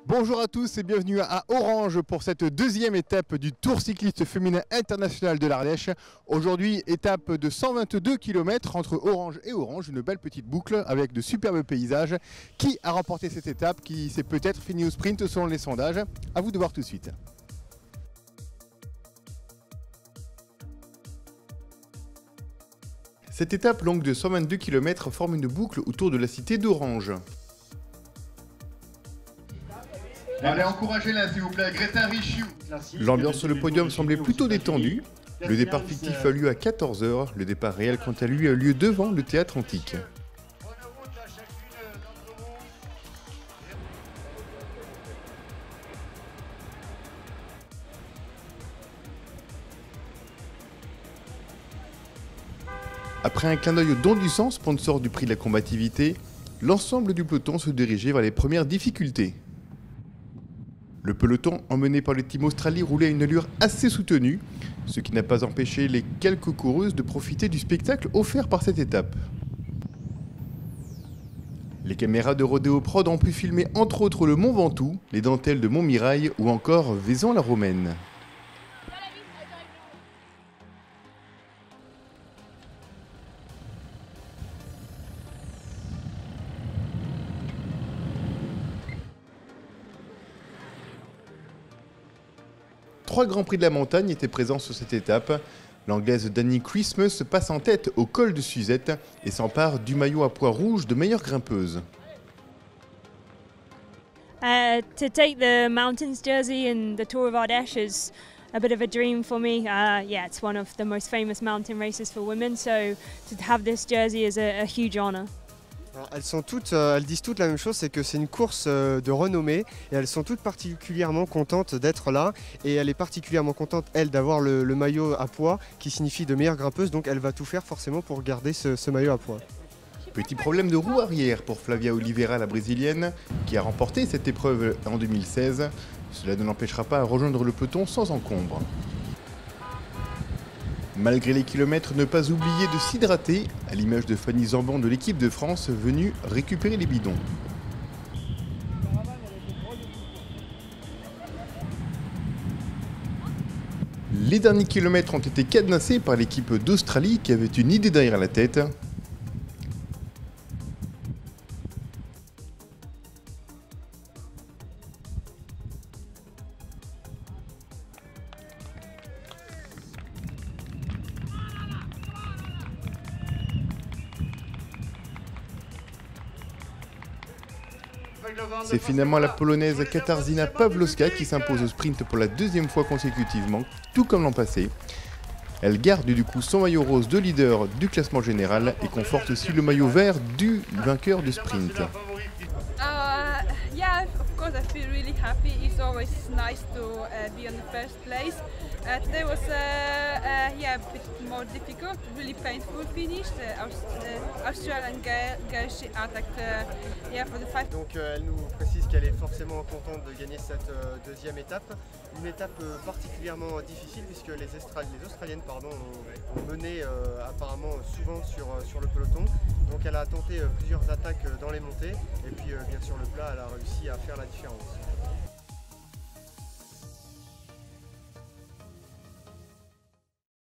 Bonjour à tous et bienvenue à Orange pour cette deuxième étape du Tour cycliste féminin international de l'Ardèche. Aujourd'hui, étape de 122 km entre Orange et Orange, une belle petite boucle avec de superbes paysages. Qui a remporté cette étape? Qui s'est peut-être fini au sprint selon les sondages? À vous de voir tout de suite. Cette étape longue de 122 km forme une boucle autour de la cité d'Orange. Allez, encouragez-la s'il vous plaît, Greta Richiou. L'ambiance sur le podium semblait plutôt détendue. Le départ fictif a lieu à 14 h, le départ réel quant à lui a lieu devant le théâtre antique. Après un clin d'œil au don du sang, sponsor du prix de la combativité, l'ensemble du peloton se dirigeait vers les premières difficultés. Le peloton, emmené par le team Australie, roulait à une allure assez soutenue, ce qui n'a pas empêché les quelques coureuses de profiter du spectacle offert par cette étape. Les caméras de Rodeo Prod ont pu filmer entre autres le Mont Ventoux, les dentelles de Montmirail ou encore Vaison-la-Romaine. Trois grands prix de la montagne étaient présents sur cette étape. L'anglaise Dani Christmas passe en tête au col de Suzette et s'empare du maillot à pois rouge de meilleure grimpeuse. To take the mountains jersey in the Tour of Ardèche is a bit of a dream for me. Yeah, it's one of the most famous mountain races for women, so to have this jersey is a huge honor. Alors, elles disent toutes la même chose, c'est que c'est une course de renommée et elles sont toutes particulièrement contentes d'être là et elle est particulièrement contente, elle, d'avoir le maillot à pois qui signifie de meilleure grimpeuse, donc elle va tout faire forcément pour garder ce maillot à pois. Petit problème de roue arrière pour Flavia Oliveira, la brésilienne, qui a remporté cette épreuve en 2016. Cela ne l'empêchera pas à rejoindre le peloton sans encombre. Malgré les kilomètres, ne pas oublier de s'hydrater, à l'image de Fanny Zambon de l'équipe de France venue récupérer les bidons. Les derniers kilomètres ont été cadenassés par l'équipe d'Australie qui avait une idée derrière la tête. C'est finalement la Polonaise Katarzyna Pawlowska qui s'impose au sprint pour la deuxième fois consécutivement, tout comme l'an passé. Elle garde du coup son maillot rose de leader du classement général et conforte aussi le maillot vert du vainqueur du sprint. Yeah, of course I feel really happy. It's always nice to be on the first place. Today was a bit more difficult, really painful finish. Australian girl she attacked for the fight. Donc elle nous précise qu'elle est forcément contente de gagner cette deuxième étape. Une étape particulièrement difficile puisque les Australiennes ont mené apparemment souvent sur le peloton. Donc elle a tenté plusieurs attaques dans les montées et puis bien sûr le plat, elle a réussi à faire la différence.